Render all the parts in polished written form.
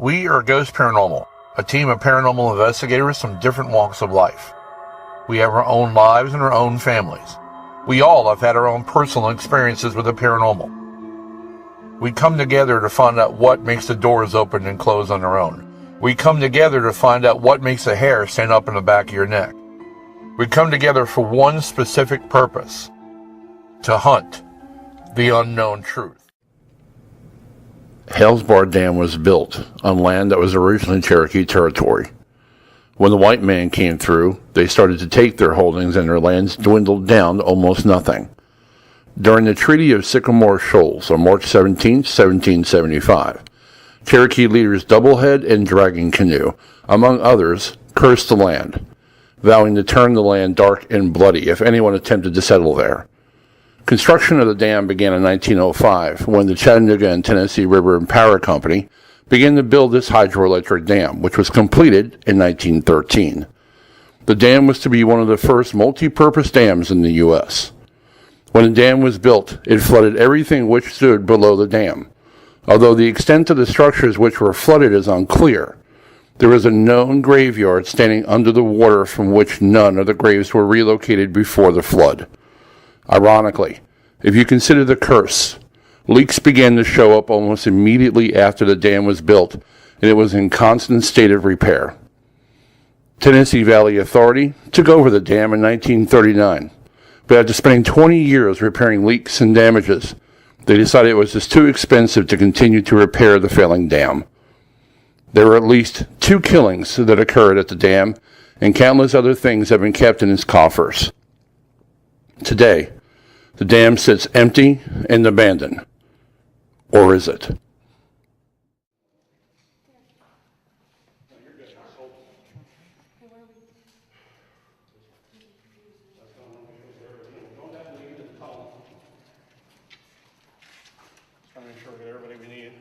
We are Ghost Paranormal, a team of paranormal investigators from different walks of life. We have our own lives and our own families. We all have had our own personal experiences with the paranormal. We come together to find out what makes the doors open and close on their own. We come together to find out what makes the hair stand up in the back of your neck. We come together for one specific purpose: to hunt the unknown truth. Hales Dam was built on land that was originally Cherokee territory. When the white man came through, they started to take their holdings and their lands dwindled down to almost nothing. During the Treaty of Sycamore Shoals on March 17, 1775, Cherokee leaders Doublehead and Dragging Canoe, among others, cursed the land, vowing to turn the land dark and bloody if anyone attempted to settle there. Construction of the dam began in 1905 when the Chattanooga and Tennessee River and Power Company began to build this hydroelectric dam, which was completed in 1913. The dam was to be one of the first multi-purpose dams in the U.S. When the dam was built, it flooded everything which stood below the dam. Although the extent of the structures which were flooded is unclear, there is a known graveyard standing under the water from which none of the graves were relocated before the flood. Ironically, if you consider the curse, leaks began to show up almost immediately after the dam was built, and it was in constant state of repair. Tennessee Valley Authority took over the dam in 1939, but after spending 20 years repairing leaks and damages, they decided it was just too expensive to continue to repair the failing dam. There were at least 2 killings that occurred at the dam, and countless other things have been kept in its coffers. Today, the dam sits empty and abandoned. Or is it? Trying to make sure we get everybody we need.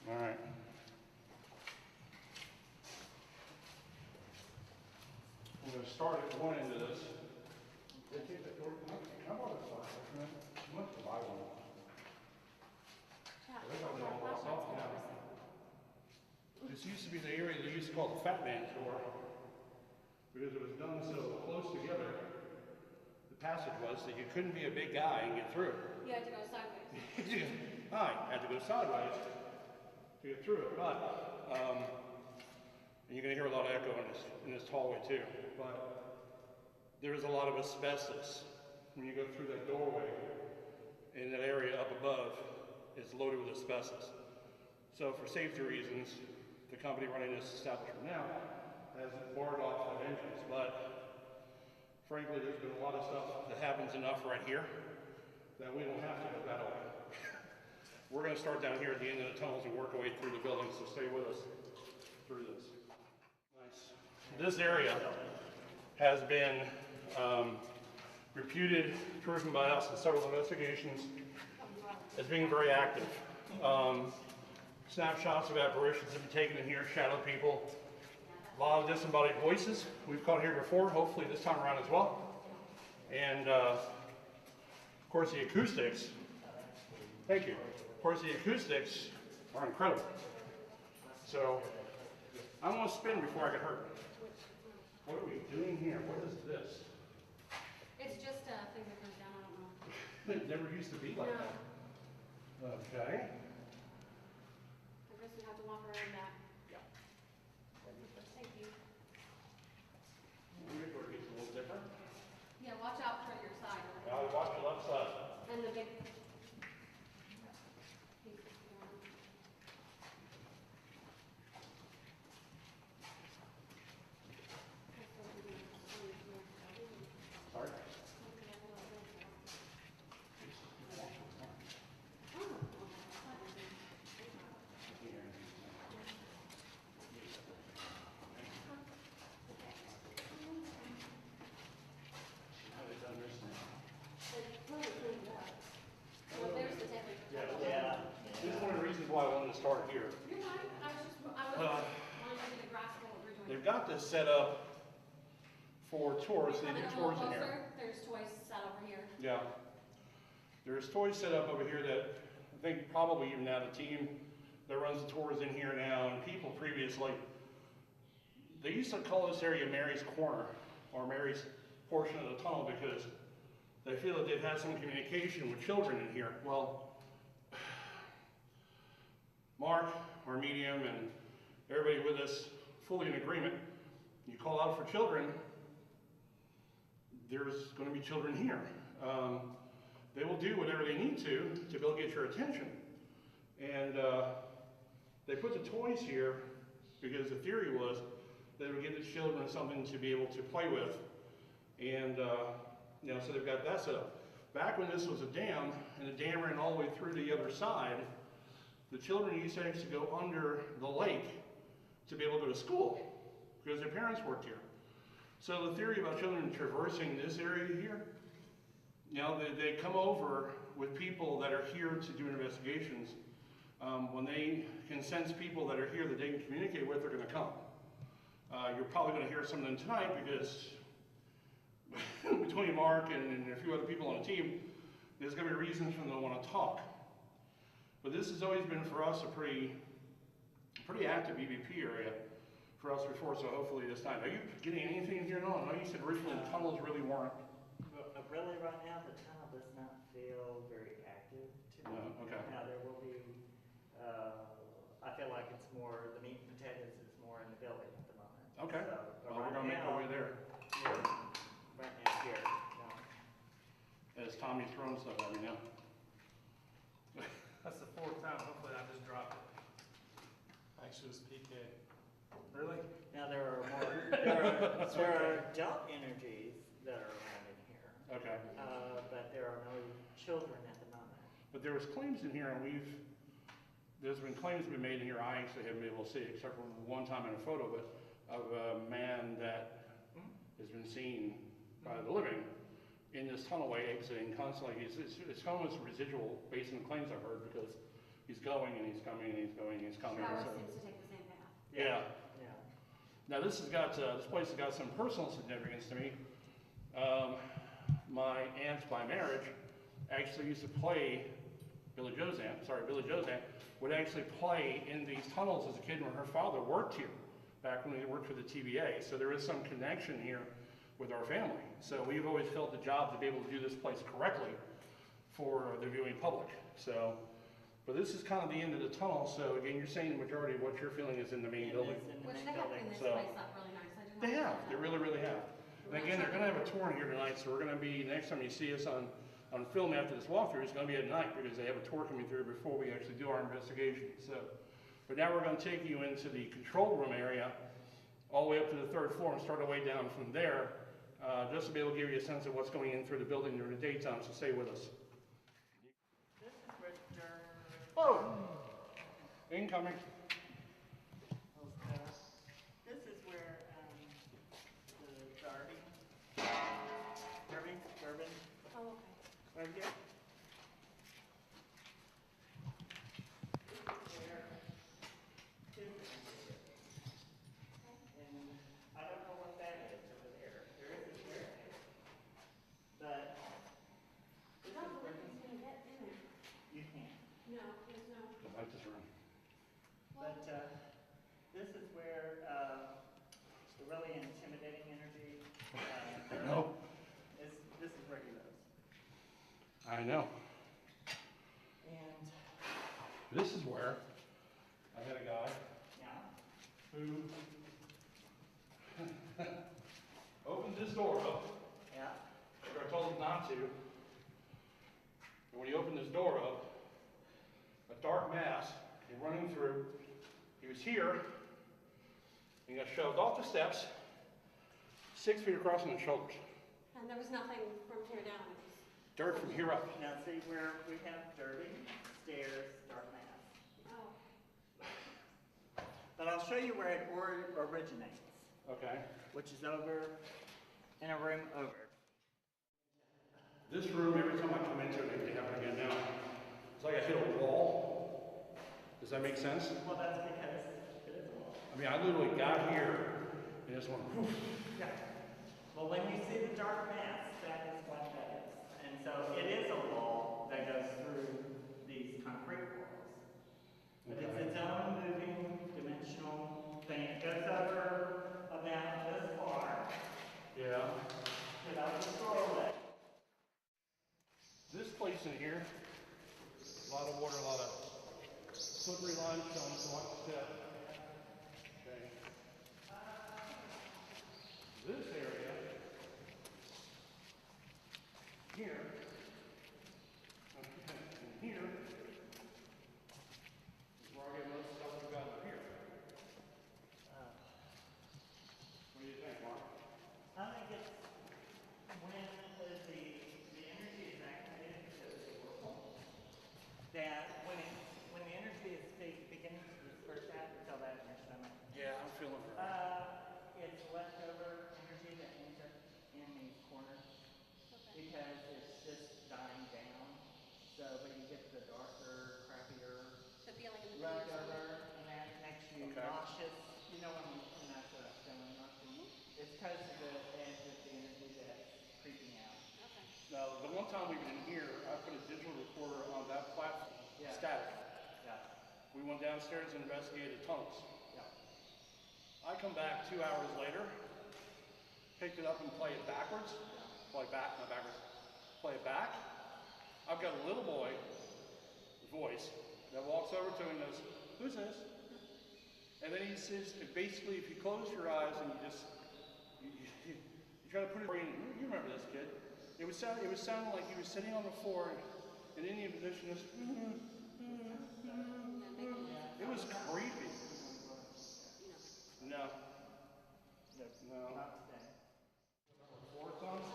All right. We're going to start at one end of this. How about this side? You must buy one. This used to be the area they used to call the Fat Man's Door because it was done so close together. The passage was that you couldn't be a big guy and get through it. You had to go sideways. I had to go sideways to get through it, but and you're going to hear a lot of echo in this hallway too. But there is a lot of asbestos when you go through that doorway. In that area up above is loaded with asbestos. So for safety reasons, the company running this establishment now has barred off that entrance. But frankly, there's been a lot of stuff that happens enough right here that we don't have to go that way. We're going to start down here at the end of the tunnels and work our way through the building, so stay with us through this. Nice. This area has been reputed, proven by us in several investigations, as being very active. Snapshots of apparitions have been taken in here, shadow people, a lot of disembodied voices we've caught here before, hopefully this time around as well. And of course the acoustics, thank you. Of course the acoustics are incredible. So I'm going to spin before I get hurt. What are we doing here? What is this? It's just a thing that comes down, I don't know. It never used to be like that. Okay. I guess we have to walk around that. Yeah. Thank you. Maybe where it gets a little different. Yeah, watch out for your side. Watch your left side. And the big. Sorry. This is one of the reasons why I wanted to start here. You're fine. I was wanting to get a grasp of what we're doing. They've got this set up for tours. They do tours in here. There's toys set over here. Yeah. There's toys set up over here that I think probably even now the team that runs the tours in here now and people previously, they used to call this area Mary's Corner or Mary's portion of the tunnel because they feel that they've had some communication with children in here. Well, Mark, our medium, and everybody with us fully in agreement, you call out for children, there's going to be children here. They will do whatever they need to be able to get your attention. And they put the toys here because the theory was they would give the children something to be able to play with. And you know, so they've got that set up. Back when this was a dam, and the dam ran all the way through to the other side, the children used to actually go under the lake to be able to go to school because their parents worked here. So the theory about children traversing this area here, you know, they come over with people that are here to do investigations. When they can sense people that are here that they can communicate with, they're going to come. You're probably going to hear some of them tonight because between Mark and a few other people on the team, there's going to be reasons for them to want to talk. But this has always been for us a pretty active EVP area for us before, so hopefully this time. Are you getting anything here? No, I know you said originally the tunnels really weren't. Really right now the tunnel does not feel very active to me. No, okay. Now there will be, I feel like it's more, the meat and potatoes is more in the building at the moment. Okay, So, well, we're going to make our way there. Yeah, right now here, no. As Tommy's throwing stuff at me now. That's the fourth time, hopefully I just dropped it. Actually, it was PK. Really? Now there are adult energies that are around in here, Okay. but there are no children at the moment. But there was claims in here, and there's been claims been made in here, I actually haven't been able to see, except for one time in a photo, but of a man that has been seen by the living in this tunnelway exiting constantly. It's almost residual based on the claims I've heard because he's going and he's coming and he's going and he's coming. Shower So, seems to take the same path. yeah. Yeah. Now this place has got some personal significance to me. My aunt by marriage actually used to play, Billy Joe's aunt would actually play in these tunnels as a kid when her father worked here, back when he worked for the TVA. So there is some connection here with our family. So we've always felt the job to be able to do this place correctly for the viewing public. So, but this is kind of the end of the tunnel. So again, you're saying the majority of what you're feeling is in the main building. In the Which main they have building. cleaned this So- place up really nice. I do They like have, that. they really have. And again, they're gonna have a tour in here tonight, so we're gonna be, next time you see us on film after this walkthrough, it's gonna be at night because they have a tour coming through before we actually do our investigation. So, but now we're gonna take you into the control room area, all the way up to the third floor and start our way down from there, just to be able to give you a sense of what's going in through the building during the daytime, so stay with us. This is Richard. Oh! Incoming. This is where the Bourbon, Oh, okay. right here. And I don't know what that is over there. There is a staircase. But I don't believe he's gonna get in there. you can't. No, there's no. I like this room. But this is where the really intimidating energy. I know. This is where he lives. I know. And This is where I had a guy yeah, who opened this door up, yeah. after I told him not to. And when he opened this door up, a dark mass came running through. He was here, and he got shoved off the steps, 6 feet across on his shoulders. And there was nothing from here down. It was, Dirt from here up. Now see where we have dirty stairs, dark mass. oh, But I'll show you where it originates, Okay. which is over in a room over. This room, every time I come into it, it happen again now. It's like I hit a wall. Does that make sense? Well, that's because it is a wall. I mean, I literally got here and just went, whoosh. Yeah. Well, when you see the dark mass, that is what that is. And so it is a wall that through these concrete walls. But it's its own moving dimensional thing. It goes over about this far. Yeah. And I'll just scroll it. This place in here, a lot of water, a lot of slippery limestone, so watch the step. Okay. This area, here, and here, is where I get most stuff we've got up here. What do you think, Mark? I think it's when the energy is activated because of the whirlpool, that when the energy is beginning to disperse out, you feel that in your stomach. Yeah, I'm feeling for It's leftover energy that ends up in these corners because it's just dying down. So, but you get the darker, crappier The feeling in the video. leftover, and that makes you Okay. nauseous. You know when that's what I'm feeling nauseous. It's because of the edge of the energy that's creeping out. Okay. Now, the one time we've been here, I put a digital recorder on that platform, Yeah. static. Yeah. We went downstairs and investigated tunnels. Yeah. I come back 2 hours later, picked it up and play it backwards. Play back, not backwards. Play it back. I've got a little boy, voice, that walks over to him and goes, "Who's this?" And then he says, basically, if you close your eyes and you try to put it in, you remember this kid. It was sounding like he was sitting on the floor in Indian position. It was creepy. No. No. Not today. Floor comes.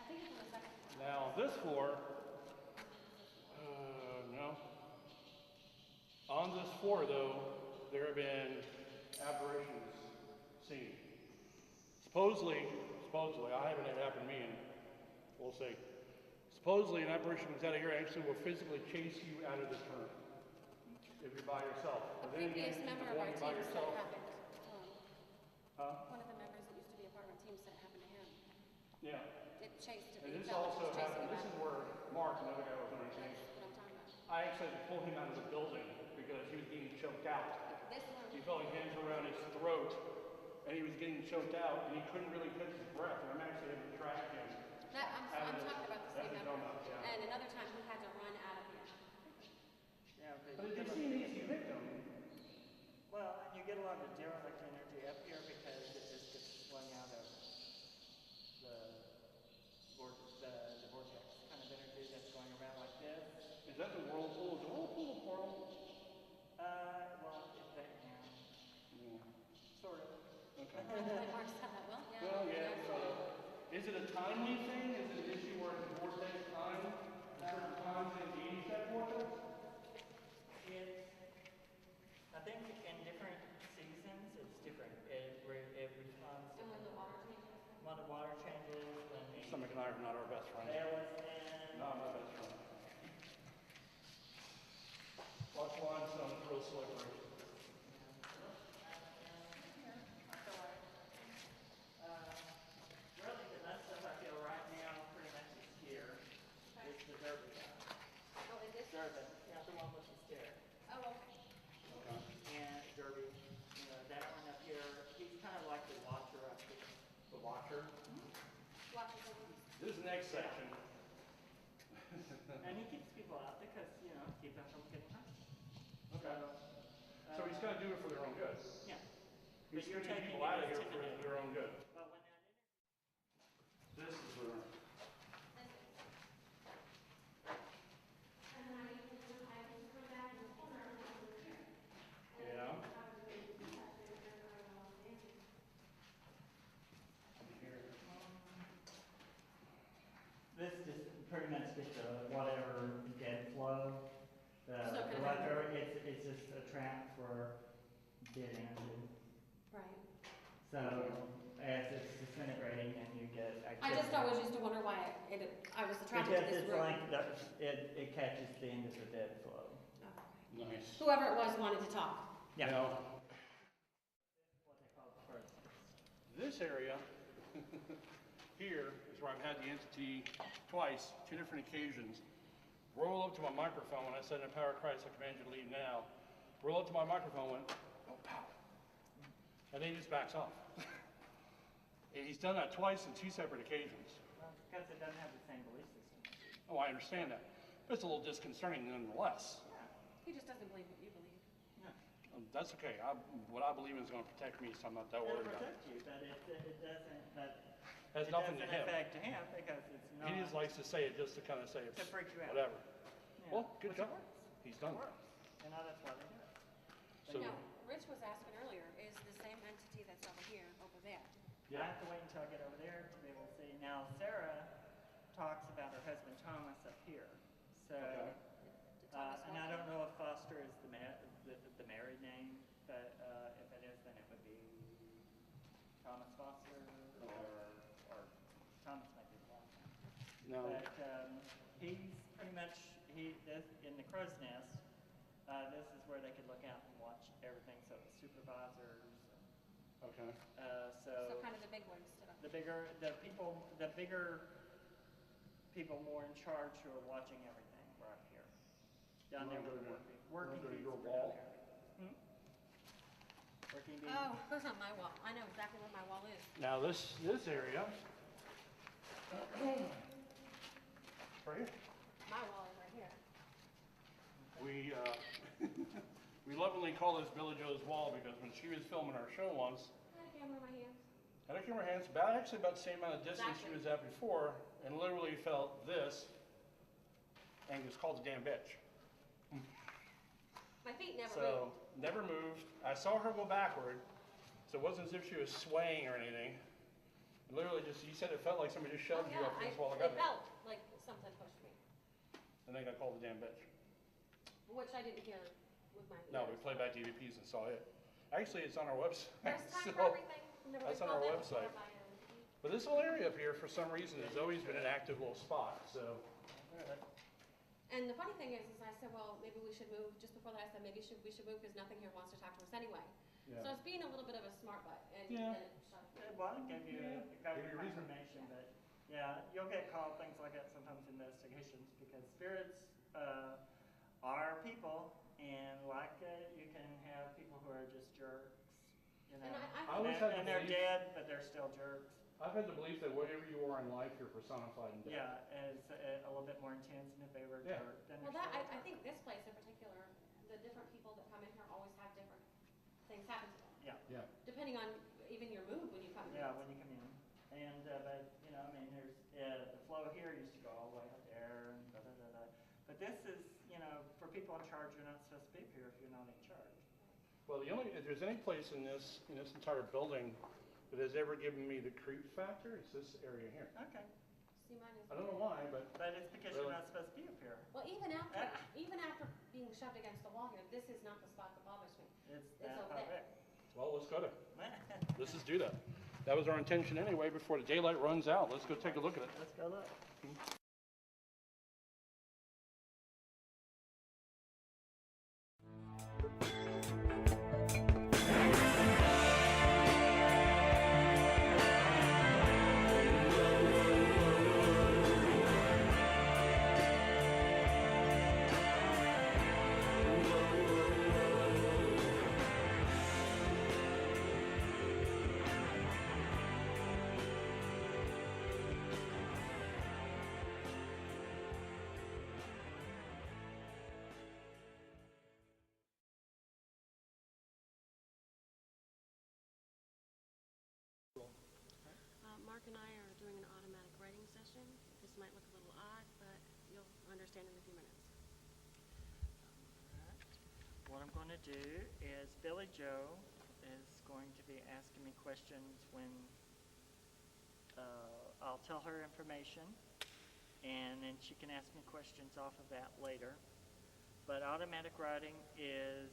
I think it's on the second floor. Now this floor, no. On this floor though, there have been apparitions seen. Supposedly, I haven't had it happen to me, and we'll see. Supposedly an apparition comes out of here and actually will physically chase you out of this room. If you're by yourself. A But then previous again, member the of one our you're by team said it yourself. happened. Huh? One of the members that used to be a part of our team said it happened to him. Yeah. It chased him. And He this felt like it also was chasing happened, him this is back. where Mark, another guy was on our team, That's what I'm talking about. I actually had to pull him out of the building because he was getting choked out. This one. He felt like hands around his throat, and he was getting choked out, and he couldn't really catch his breath. And I'm actually having to track him. I'm talking about the same That's a member. donut, yeah. And another time he had to run out of here. Yeah, But they seem easy victim. well, and you get a lot of derelict energy up here because it just gets flung out of the vortex kind of energy that's going around like this. Is that the whirlpool? Is the whirlpool a portal? Well, it's that now. Sort of. Okay. Mark said that. Well, yeah. Well, yeah, so, is it a timely thing? Is it an issue where it's a vortex time? Certain times it needs that vortex? I think in different seasons it's different. It responds And when the differently. water changes. When the water changes, when the Stomach and I are not our best friends. hail is in. Not my best friend. Watch limestone, it's real slippery. Really, the best stuff I feel right now pretty much is here. It's the Derby guy. Oh, is this? Derby, yeah, the one with the stair. Oh, okay. And Derby, that one up here, he's kind of like the watcher up here. The watcher. Watch the video. This next section. And he keeps people out because, keep them from getting hurt. Okay. So he's going to do it for their own good. Yeah. He's But you're going to taking people out of it here as for their own good. But when that energy This is where. Yeah. This just pretty much gets whatever dead flow. So The kind of- leftover, it's just a trap for dead energy. Right. So as it's disintegrating and you get activity. I just always used to wonder why I was attracted to Because this it's room. like, it catches the end of the dead flow. Oh, okay. Nice. Whoever it was wanted to talk. Yeah. Now, What they call the first. this area here is cases where I've had the entity twice, 2 different occasions, roll up to my microphone when I said, in the power of Christ, I command you to leave now. Roll up to my microphone, went, oh, pow. And then he just backs off. And he's done that twice on 2 separate occasions. Well, because it doesn't have the same belief system. Oh, I understand that. But it's a little disconcerting nonetheless. He just doesn't believe what you believe. Yeah. That's okay. What I believe is going to protect me, so I'm not that It'll worried about it. protect you, but it doesn't, but Has it nothing to doesn't him. affect him because it's not. He just likes to say it just to kind of say To freak you out. whatever. Yeah. Well, good Which it job. works. He's It done it. works. And now that's why they do it. So, Now, Rich was asking earlier, is the same entity that's over here, over there? I have to wait until I get over there to be able to see. Now, Sarah talks about her husband Thomas up here. So, Okay. and I don't know if Foster is the married name, but if it is, then it would be Thomas Foster or Thomas might be the last name. no. But he's pretty much in the crow's nest. This is where they could look out and watch everything. So the supervisors. Okay. So kind of the big ones stood up. The bigger people more in charge who are watching everything were up here. Down there You were wanna the go to working your bees were down wall? here. Working bees. Oh, that's not my wall. I know exactly where my wall is. Now this area, right here, My wall is right here. we we lovingly call this Billy Joe's wall because when she was filming our show once, I had a camera in my hands. I had a camera hands actually about the same amount of distance she was at before, and literally felt this, and just called the damn bitch. My feet never So moved. never moved. I saw her go backward, so it wasn't as if she was swaying or anything. Literally just, you said it felt like somebody just Oh, shoved you yeah, up against the wall. I got it it. felt like something pushed me, And then I called the damn bitch. which I didn't hear with my No, we ears. played back DVPs and saw it. Actually, it's on our website. There's time for so- everything. Never that's been on our called that before website. by, But this whole area up here, for some reason, has always been an active little spot. So, And the funny thing is I said, well, maybe we should move. Just before that, I said maybe we should move because nothing here wants to talk to us anyway. Yeah. So it's being a little bit of a smart butt. And Yeah. then it shut it. Well, it gave you Give you a reason. confirmation, but yeah, you'll get called things like that sometimes in investigations because spirits are people, and like you can have people who are just jerks, you know, And I always had the and they're belief- dead, but they're still jerks. I've had the belief that whatever you are in life, you're personified in death. Yeah, and it's a little bit more intense, and if they were a Yeah. jerk, then Well, they're that still a I jerk. think this place in particular, the different people that come in here always have different things happen to them, Yeah. Yeah. depending on even your mood when you come in. Yeah, when you come in. And, but, you know, I mean, there's, the flow here used to go all the way up there and da, da, da, da. But this is, you know, for people in charge, you're not supposed to be up here if you're not in charge. Well, if there's any place in this entire building that has ever given me the creep factor, it's this area here. Okay. See, mine is. I don't know why, but But it's because Really? you're not supposed to be up here. Well, even after being shoved against the wall here, this is not the spot that bothers me. It's It's that over far there. well, let's go to. back. Let's just do that. That was our intention anyway. Before the daylight runs out, let's go take a look at it. Let's go look. Mark and I are doing an automatic writing session. This might look a little odd, but you'll understand in a few minutes. What I'm going to do is Billy Joe is going to be asking me questions when I'll tell her information, and then she can ask me questions off of that later. But automatic writing is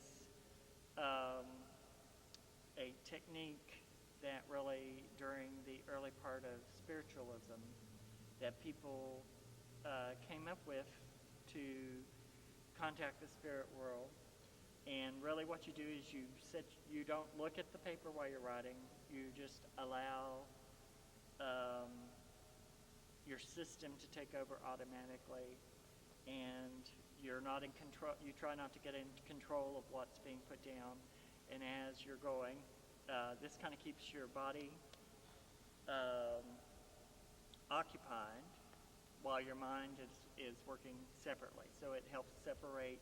a technique that really, during the early part of spiritualism, that people came up with to contact the spirit world. And really what you do is you don't look at the paper while you're writing. You just allow your system to take over automatically, and you're not in control. You try not to get in control of what's being put down, and as you're going, this kind of keeps your body occupied while your mind is working separately. So it helps separate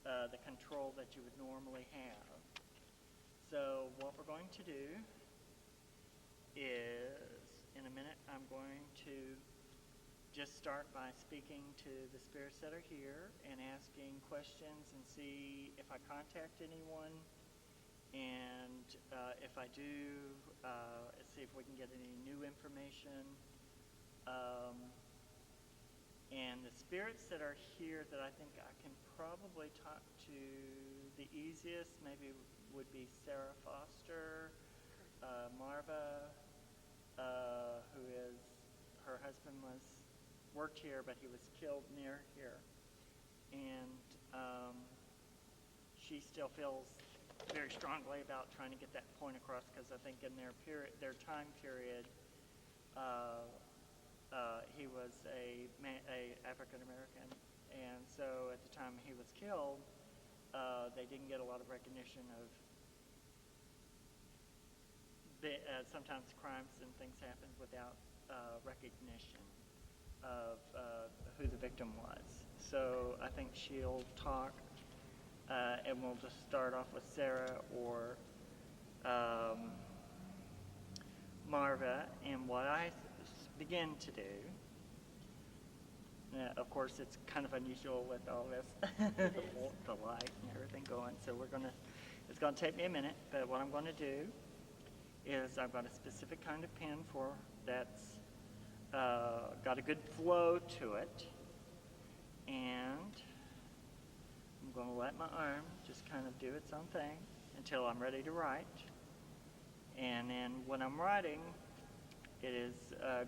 the control that you would normally have. So what we're going to do is, in a minute, I'm going to just start by speaking to the spirits that are here and asking questions and see if I contact anyone, and if I do, see if we can get any new information. And the spirits that are here that I think I can probably talk to the easiest maybe would be Sarah Foster, Marva, who is, her husband worked here, but he was killed near here. And she still feels very strongly about trying to get that point across, because I think in their time period, he was a African American, and so at the time he was killed, they didn't get a lot of recognition of. Sometimes crimes and things happen without recognition of who the victim was. So I think she'll talk, and we'll just start off with Sarah or Marva. And what I begin to do, of course it's kind of unusual with all this, the light and everything going, so it's gonna take me a minute, but what I'm gonna do is I've got a specific kind of pen that's got a good flow to it, and I'm going to let my arm just kind of do its own thing until I'm ready to write. And then when I'm writing, it is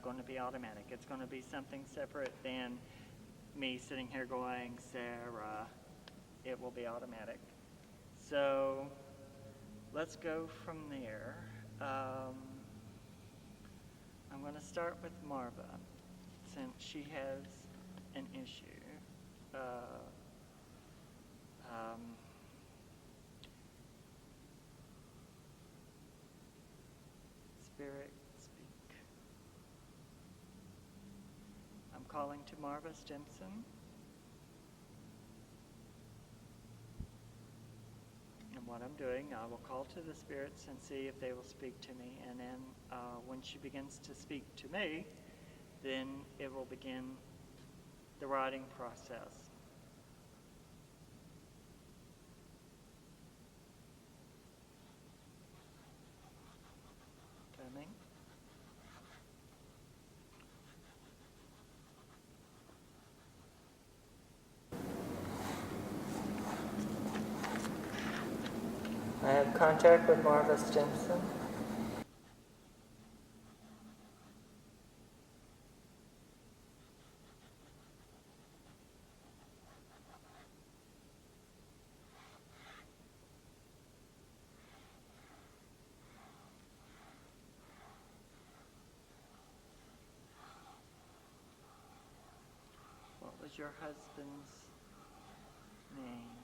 going to be automatic. It's going to be something separate than me sitting here going, Sarah. It will be automatic. So let's go from there. I'm going to start with Marva, since she has an issue. Spirit, speak. I'm calling to Marva Stimson. And what I'm doing, I will call to the spirits and see if they will speak to me. And then when she begins to speak to me, then it will begin the writing process. Coming. I have contact with Marva Stimson. What was your husband's name?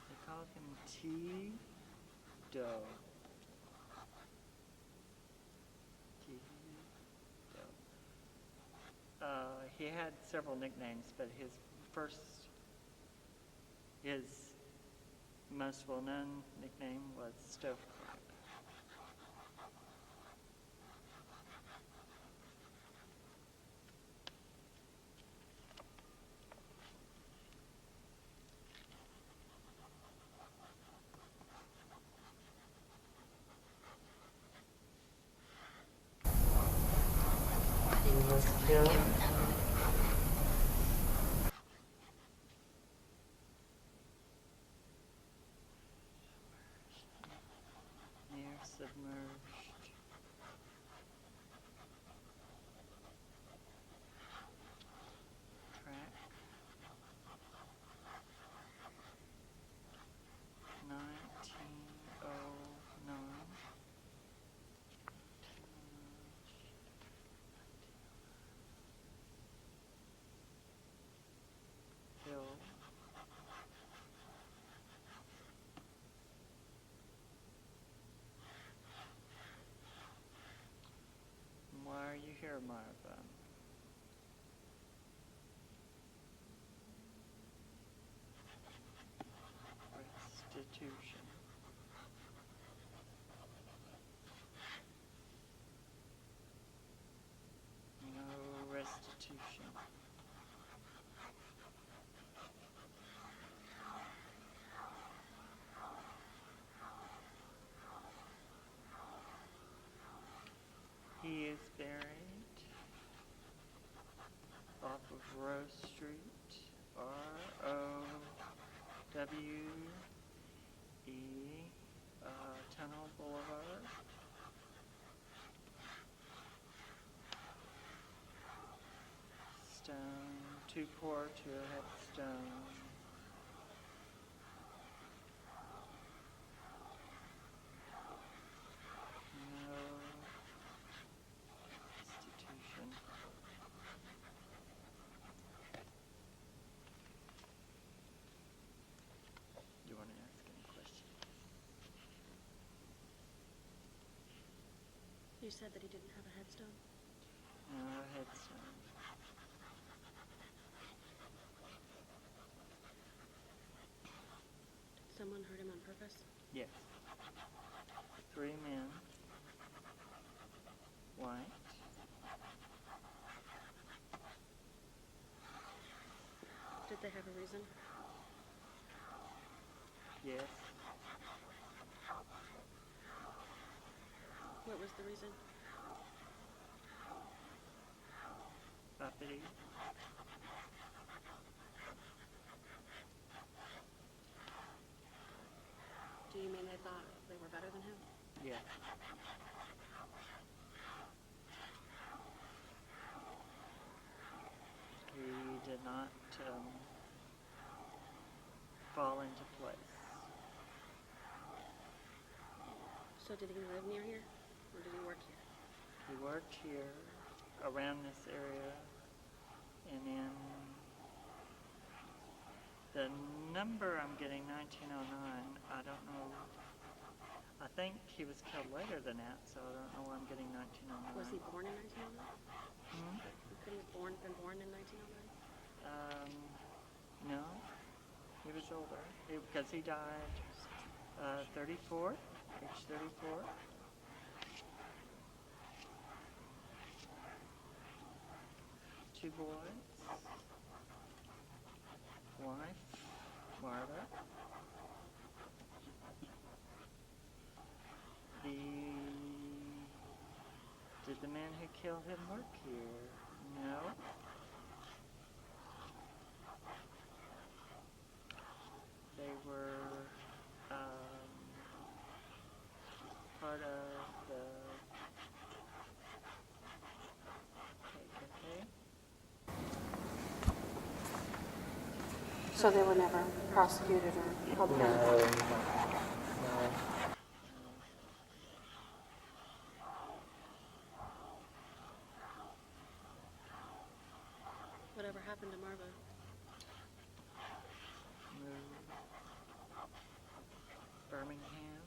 They called him T. Doe. T. Doe. He had several nicknames, but his most well-known nickname was Stovepipe. He was killed near submerged track 1909. Rose Street, R-O-W-E, Tunnel Boulevard. Stone, 2 pour to a headstone. No institution. You want to ask any questions? You said that he didn't have a headstone? No headstone. Did someone hurt him on purpose? Yes. 3 men. White. Did they have a reason? Yes. What was the reason? Uppity. Do you mean they thought they were better than him? Yes. He did not fall into place. So did he live near here? Or did he work here? He worked here, around this area, and in the number I'm getting, 1909, I don't know. I think he was killed later than that, so I don't know why I'm getting 1909. Was he born in 1909? Hmm? Could he have been born in 1909? No. He was older. Because he died 34, age 34. Two boys. Wife, Martha. Did the man who killed him work here? No. They were part of the KKK. So they were never prosecuted or held accountable? Whatever happened to Marva? Moved. Birmingham.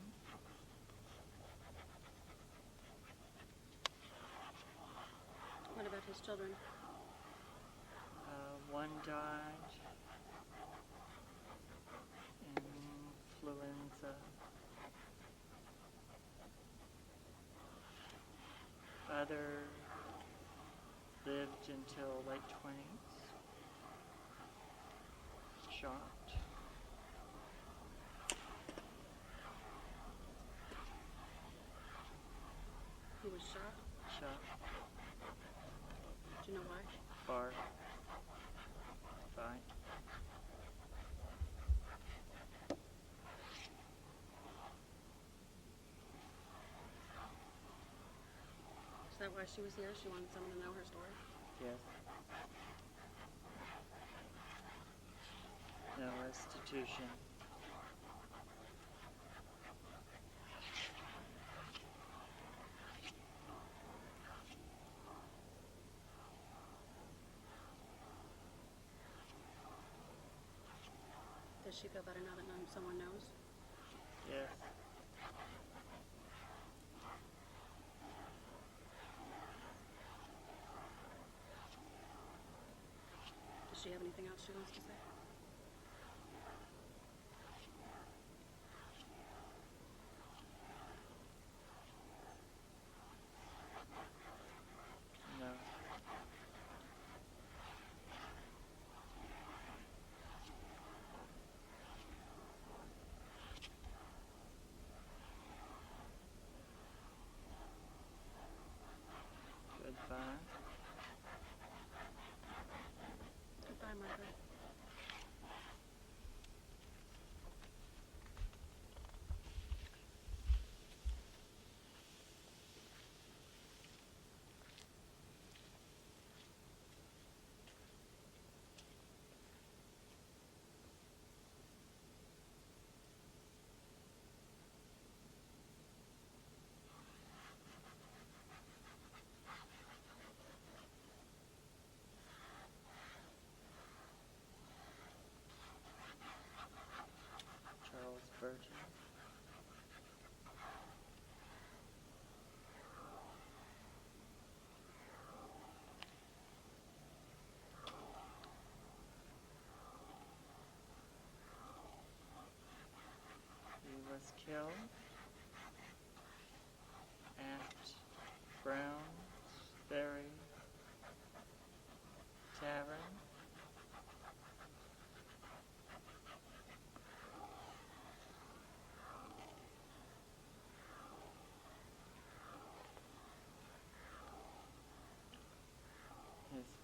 What about his children? One died. Influenza. Other lived until late 20s. Shot. He was shot? Shot. Do you know why? Bar. Fight. Is that why she was here? She wanted someone to know her story? Yes. No restitution. Does she feel better now that someone knows? Yes. Does she have anything else she wants to say? No. Goodbye.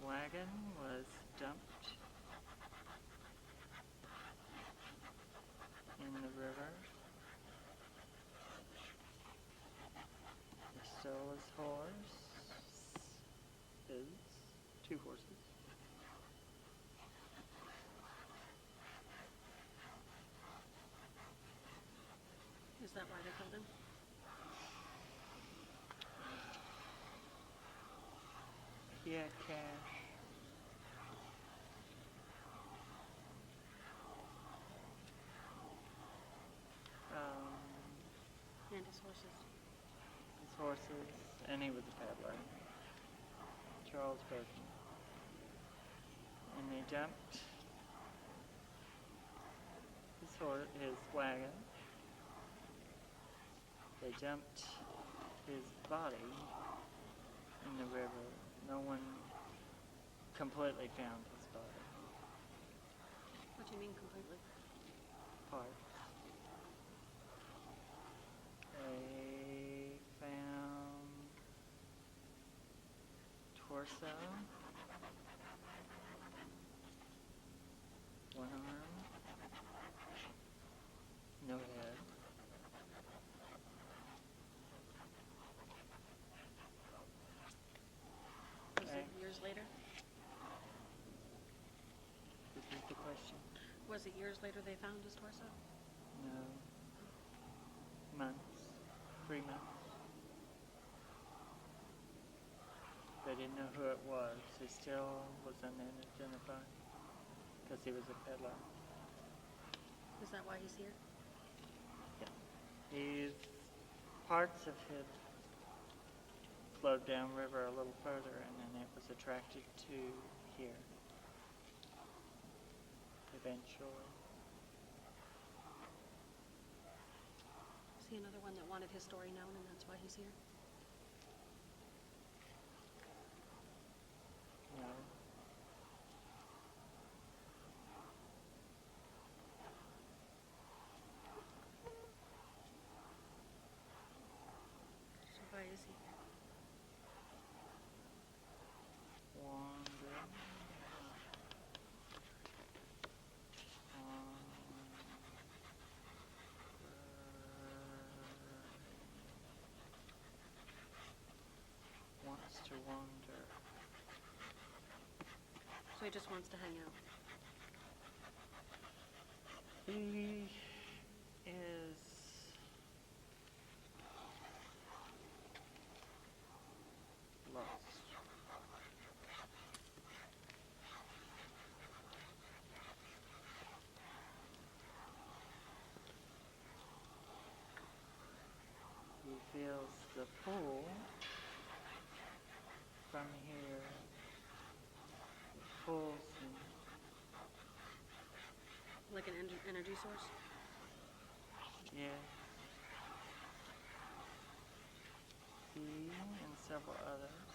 wagon was dumped in the river. He stole his horse. His 2 horses. Is that why they killed him? He had cash. And his horses. His horses, and he was a peddler. Charles Burton. And they dumped his wagon. They dumped his body in the river. No one completely found his body. What do you mean completely? Parts. They found torso, one arm, no head. Was it years later? Repeat the question. Was it years later they found his torso? No. Months. 3 months. They didn't know who it was. He still was unidentified because he was a peddler. Is that why he's here? His parts of him flowed downriver a little further, and then it was attracted to here. Eventually. Is he another one that wanted his story known and that's why he's here? No. So why is he here? Wants to wander. So he just wants to hang out. He is lost. He feels the pull from here. Pulls him. Like an energy source? Yes. He and several others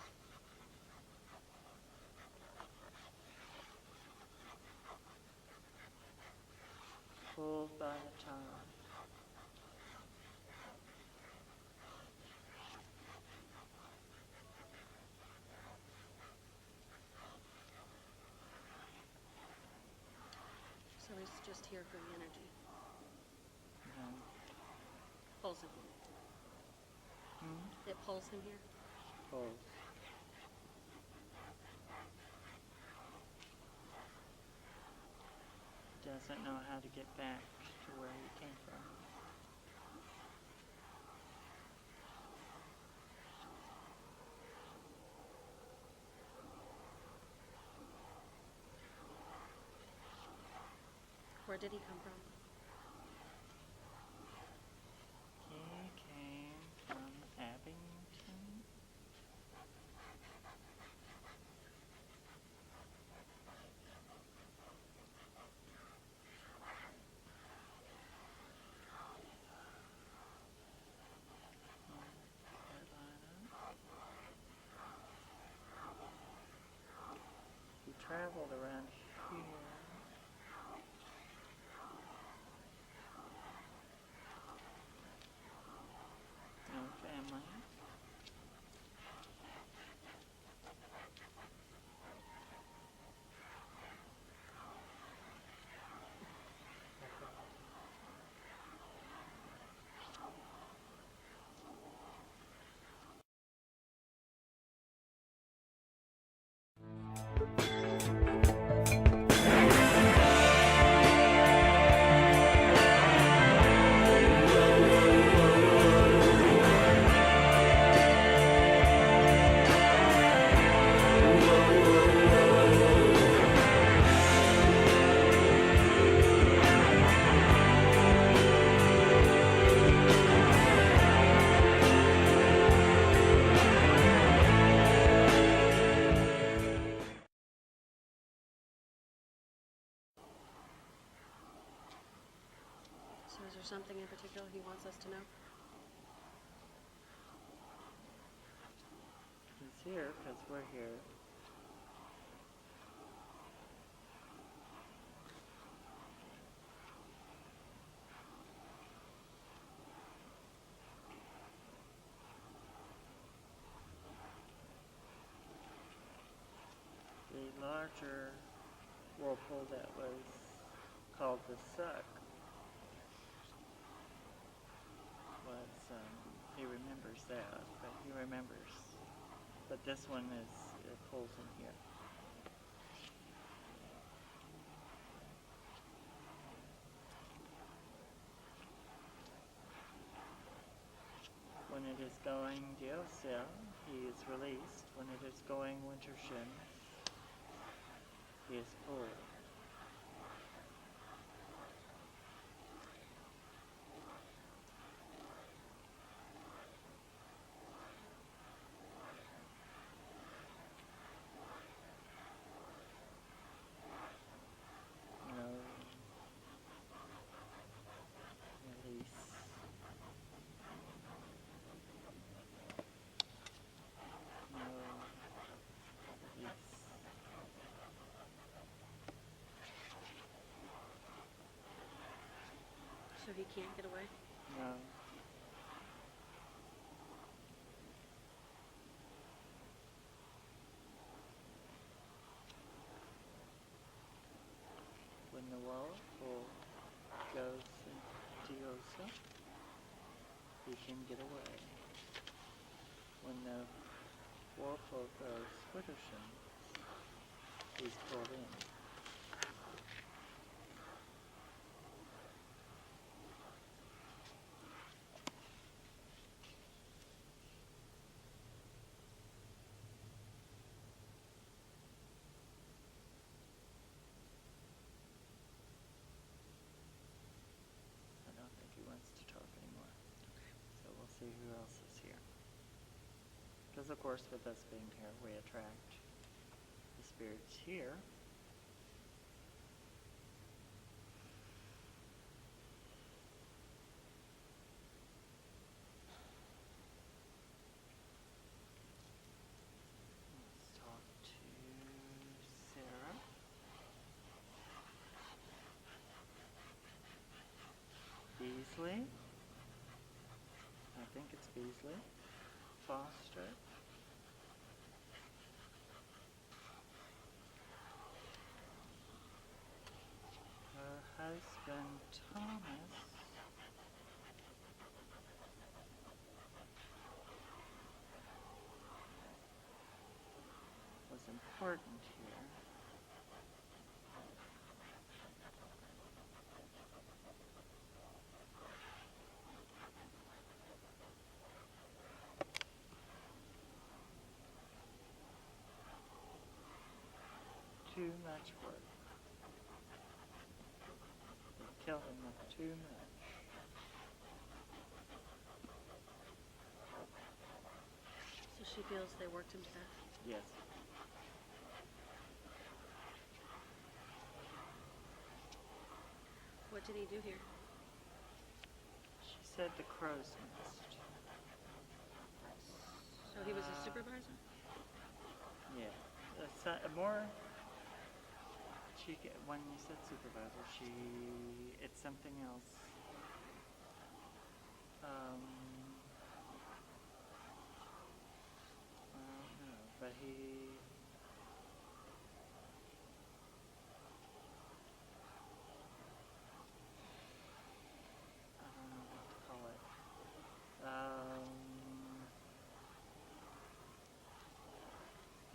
pulled by the tide. So he's just here for the energy. No. Pulls him. It pulls him here? Pulls. Doesn't know how to get back to where he came from. Where did he come from? He came from Abington. Carolina. He traveled around here. No family. there something in particular he wants us to know? He's here because we're here. The larger whirlpool that was called the Suck was, he remembers that, but he remembers. But this one it pulls in here. When it is going Diosia, he is released. When it is going Wintershin, he is pulled. No release. No release. So he can't get away? No. When the whirlpool goes into Diosa, he can get away. When the whirlpool goes Wintershin, he's pulled in. I don't think he wants to talk anymore. So we'll see who else is here. Because of course with us being here, we attract the spirits here. Let's talk to Sarah. Beasley. I think it's Beasley. Foster. Her husband Thomas. Was important here. Too much work. They killed him with too much. So she feels they worked him to death? Yes. What did he do here? She said the crow's nest. So he was a supervisor? Yeah. More. When you said supervisor, it's something else. I don't know, but I don't know what to call it.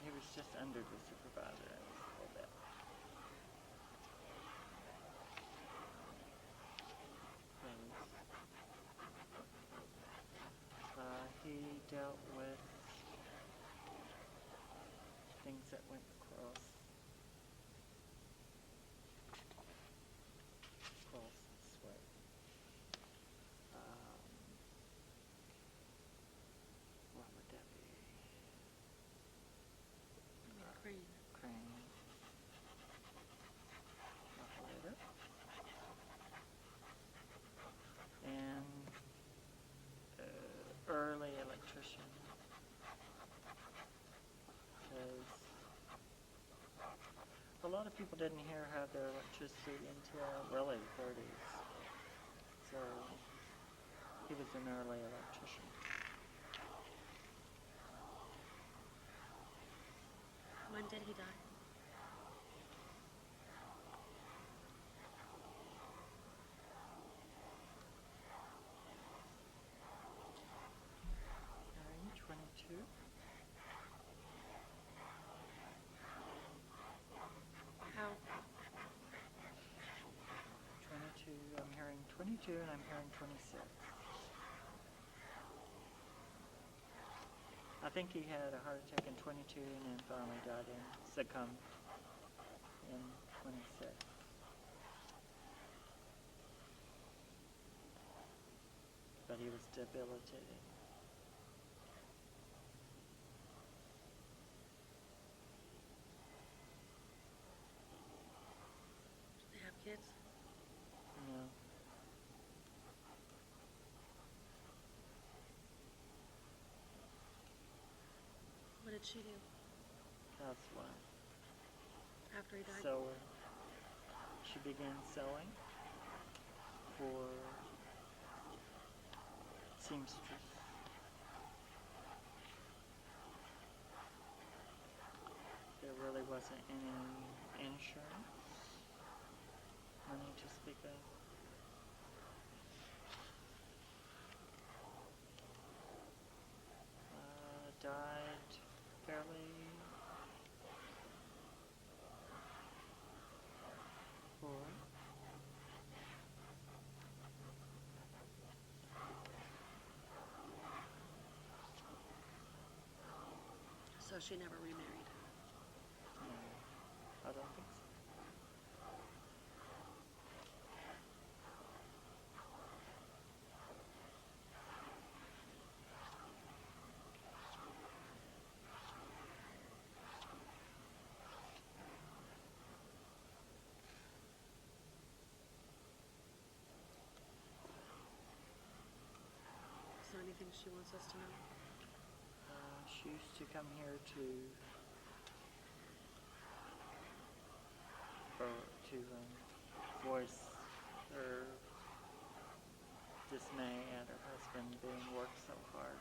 He was just under the supervisor a little bit. He dealt with a lot of people didn't hear have their electricity until really the 30s. So he was an early electrician. When did he die? Nine, 22. How? 22, I'm hearing 22 and I'm hearing 26. I think he had a heart attack in 22 and then finally succumbed in 26. But he was debilitated. Did they have kids? No. What did she do That's why. after he died? So she began sewing for seamstress. There really wasn't any insurance money to speak of. Died fairly poor. So she never remarried. No, I don't think so. Is there anything she wants us to know? She used to come here to voice her dismay at her husband being worked so hard.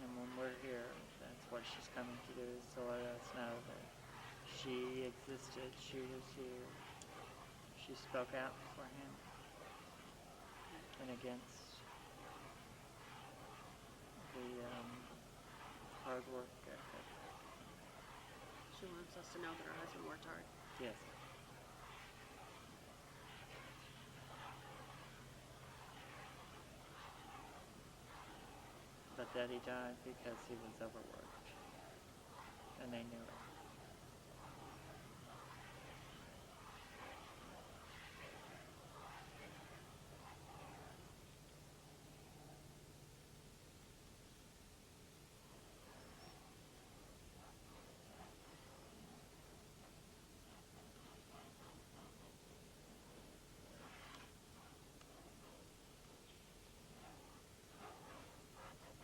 And when we're here, that's what she's coming to do, is to let us know that she existed, she was here. She spoke out for him and against the hard work ethic. She wants us to know that her husband worked hard. Yes. But that he died because he was overworked. And they knew it.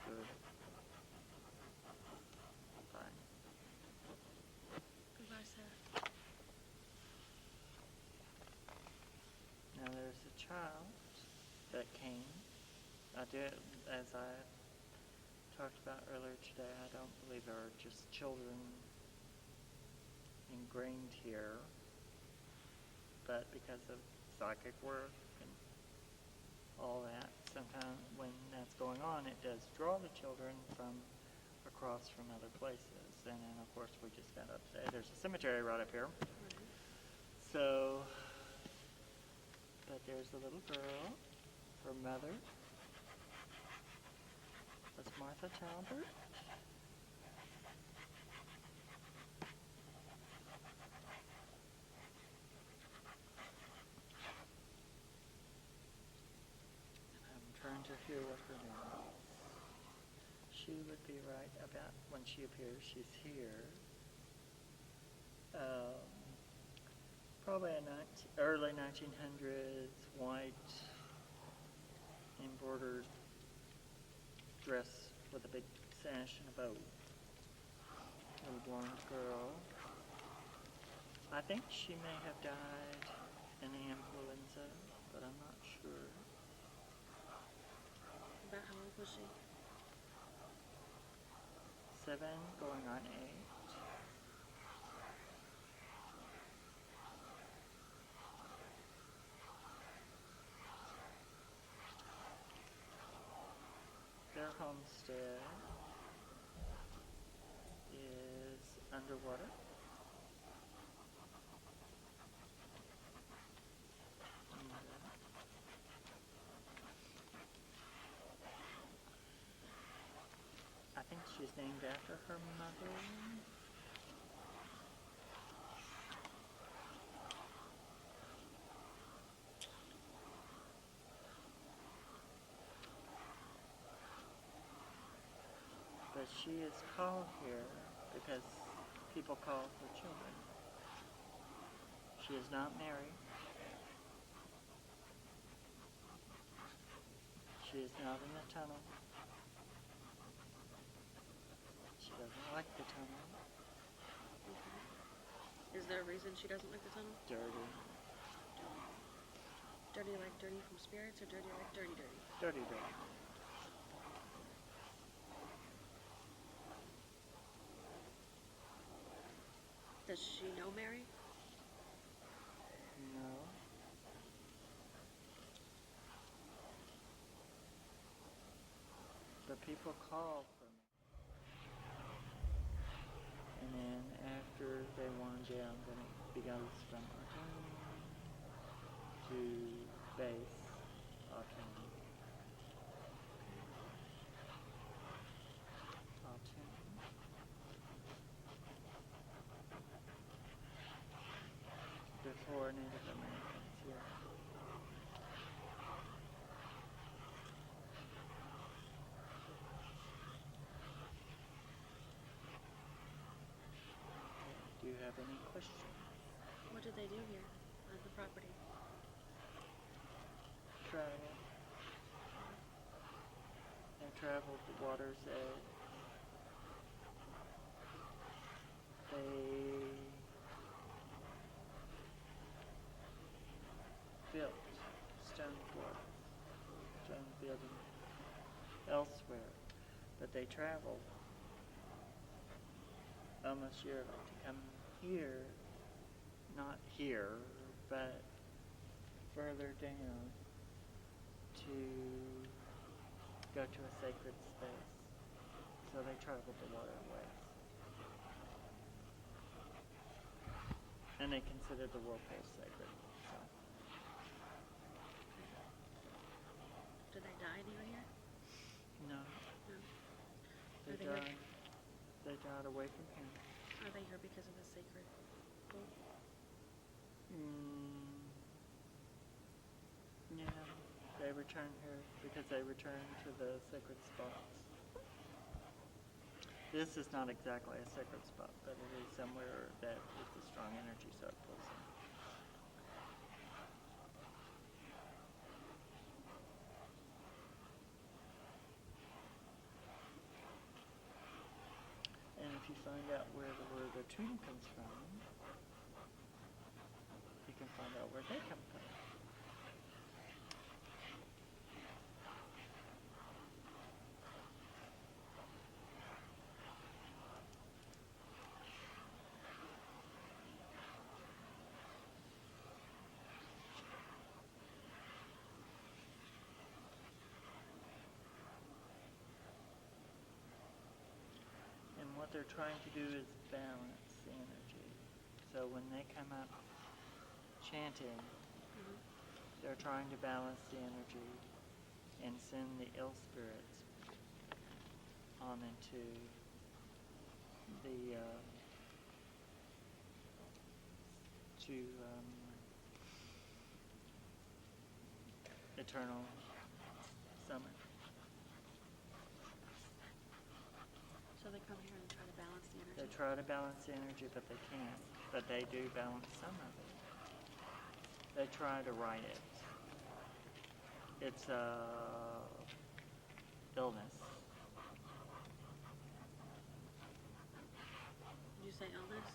Good. Fine. Goodbye, Sarah. Now there's a child that came. As I talked about earlier today, I don't believe there are just children ingrained here, but because of psychic work and all that, sometimes when that's going on, it does draw the children from across from other places. And then, of course, we just got up today. There's a cemetery right up here. So, but there's a little girl, her mother. That's Martha Talbert. I'm trying to hear what her name is. She would be right about when she appears. She's here. Probably a early 1900s white embroidered dress with a big sash and a bow. Little blonde girl. I think she may have died in the influenza, but I'm not sure. About how old was she? 7 going on 8. Their homestead is underwater. I think she's named after her mother. But she is called here because people call her children. She is not married. She is not in the tunnel. She doesn't like the tunnel. Is there a reason she doesn't like the tunnel? Dirty. Dirty like dirty from spirits, or dirty like dirty dirty? Dirty, dirty. Does she know Mary? No. But people call for me. And then after they won down, then it goes from autonomy to base autonomy. Autonomy. Before Native Americans, yeah. Do you have any questions? What did they do here on the property? Travel. They traveled the water's edge. They built stone forts, stone buildings elsewhere, but they traveled almost yearly to come here, not here, but further down to go to a sacred space. So they traveled the waterways. And they considered the whirlpool sacred. So. Did they die near here? No. No. They Are they here? died. They died away from here. Are they here because of the sacred pool? Yeah. They return here because they return to the sacred spots. This is not exactly a sacred spot, but it is somewhere that is a strong energy, so it pulls in. And if you find out where the word attune comes from, you can find out where they come from. And what they're trying to do is balance the energy. So when they come up chanting, they're trying to balance the energy and send the ill spirits on into the eternal summer. So they come here and try to balance the energy? They try to balance the energy, but they can't. But they do balance some of it. They try to right it. It's a illness. Did you say illness?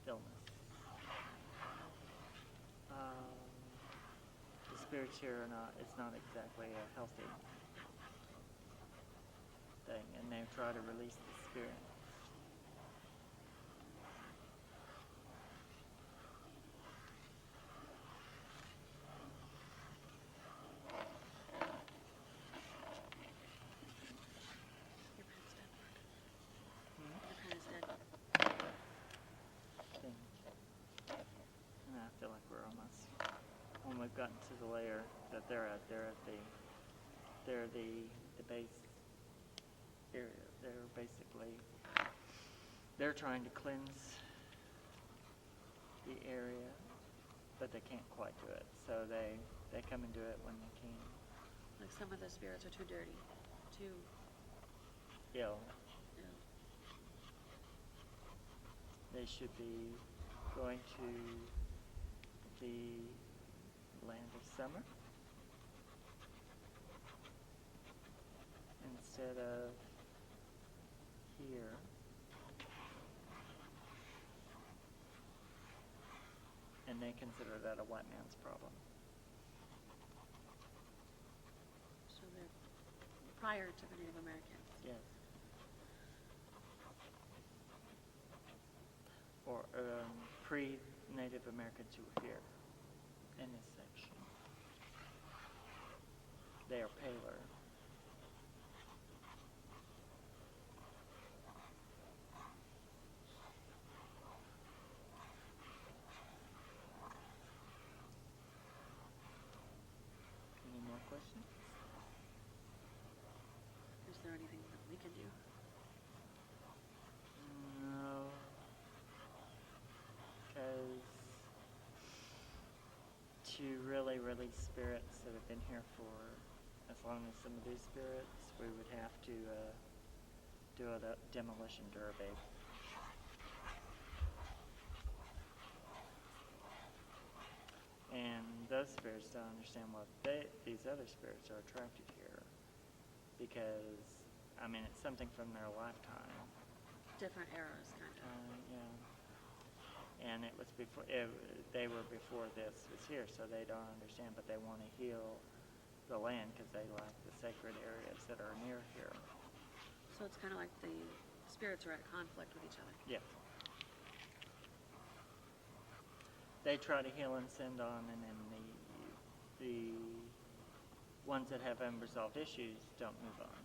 Illness. spirits here are not, it's not exactly a healthy thing, and they try to release the spirit. Your pen's dead, Mark. Your pen is dead. Thing. And I feel like we're almost, when we've gotten to the layer that they're at the base area. They're basically, they're trying to cleanse the area, but they can't quite do it. So they come and do it when they can. Like some of the spirits are too dirty, too Ill. ill. They should be going to the land of summer instead of here. And they consider that a white man's problem. So they're prior to the Native Americans. Yes. Or pre-Native Americans who were here in this section. They are paler. Any more questions? Is there anything that we can do? No. Because to really release spirits that have been here for as long as some of these spirits, we would have to do a demolition derby. And those spirits don't understand what these other spirits are attracted here, because I mean it's something from their lifetime. Different eras, kind of. Yeah. And it was before they were before this was here, so they don't understand. But they want to heal the land because they like the sacred areas that are near here. So it's kind of like the spirits are at conflict with each other. Yeah. They try to heal and send on, and then the ones that have unresolved issues don't move on.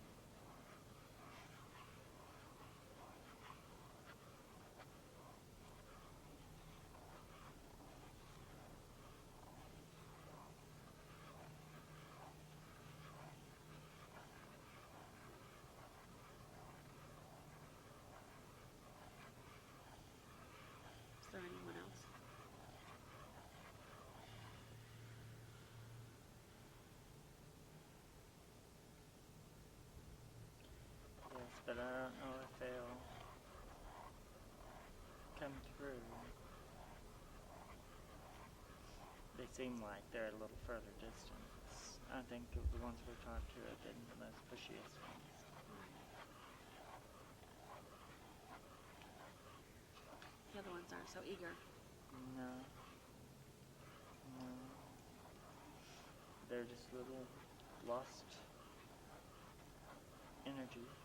Is there anyone else? Yes, but I don't know if they'll come through. They seem like they're a little further distance. I think of the ones we talked to have been the most pushiest ones. The other ones aren't so eager. No. No. They're just little lost energies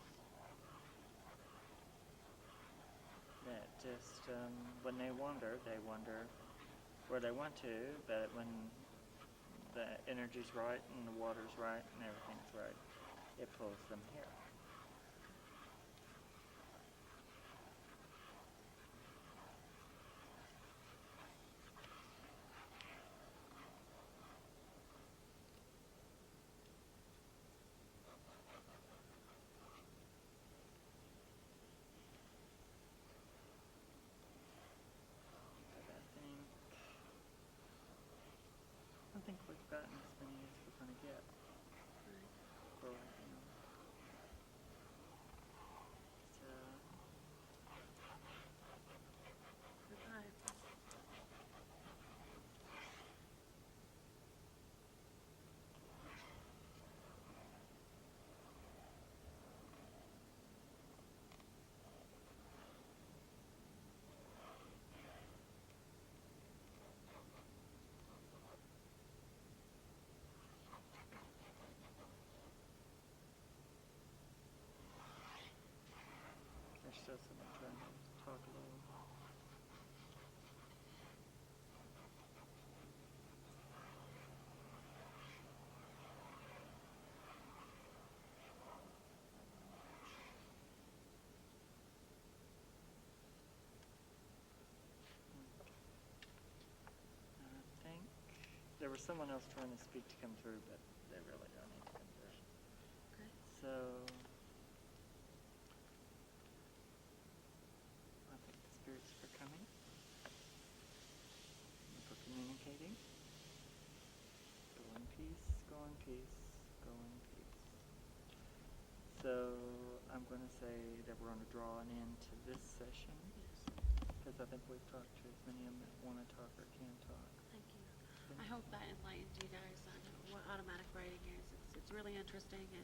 that just, when they wander where they want to, but when the energy's right and the water's right and everything's right, it pulls them here. I think we've gotten as many as we're going to get for right now. was someone else trying to speak to come through, but they really don't need to come through. Okay. So, I thank the spirits for coming, and for communicating. Go in peace, go in peace, go in peace. So, I'm going to say that we're going to draw an end to this session, because I think we've talked to as many of them that want to talk or can talk. Thank you. I hope that enlightened you guys on what automatic grading is. It's really interesting, and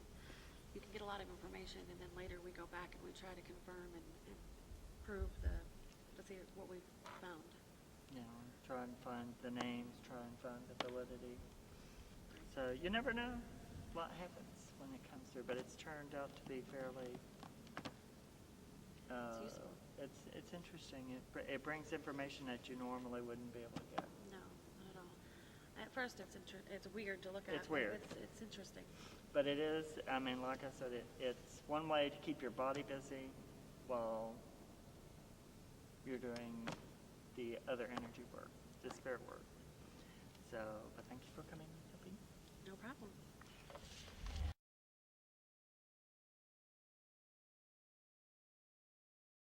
you can get a lot of information, and then later we go back and we try to confirm and prove to see what we've found. You know, try and find the names, try and find the validity. So you never know what happens when it comes through, but it's turned out to be fairly. It's useful. It's interesting. It brings information that you normally wouldn't be able to get. No, not at all. At first, it's weird to look at. It's weird. It's interesting. But it is. I mean, like I said, it's one way to keep your body busy while you're doing the other energy work, the spirit work. So, but thank you for coming, Happy. No problem.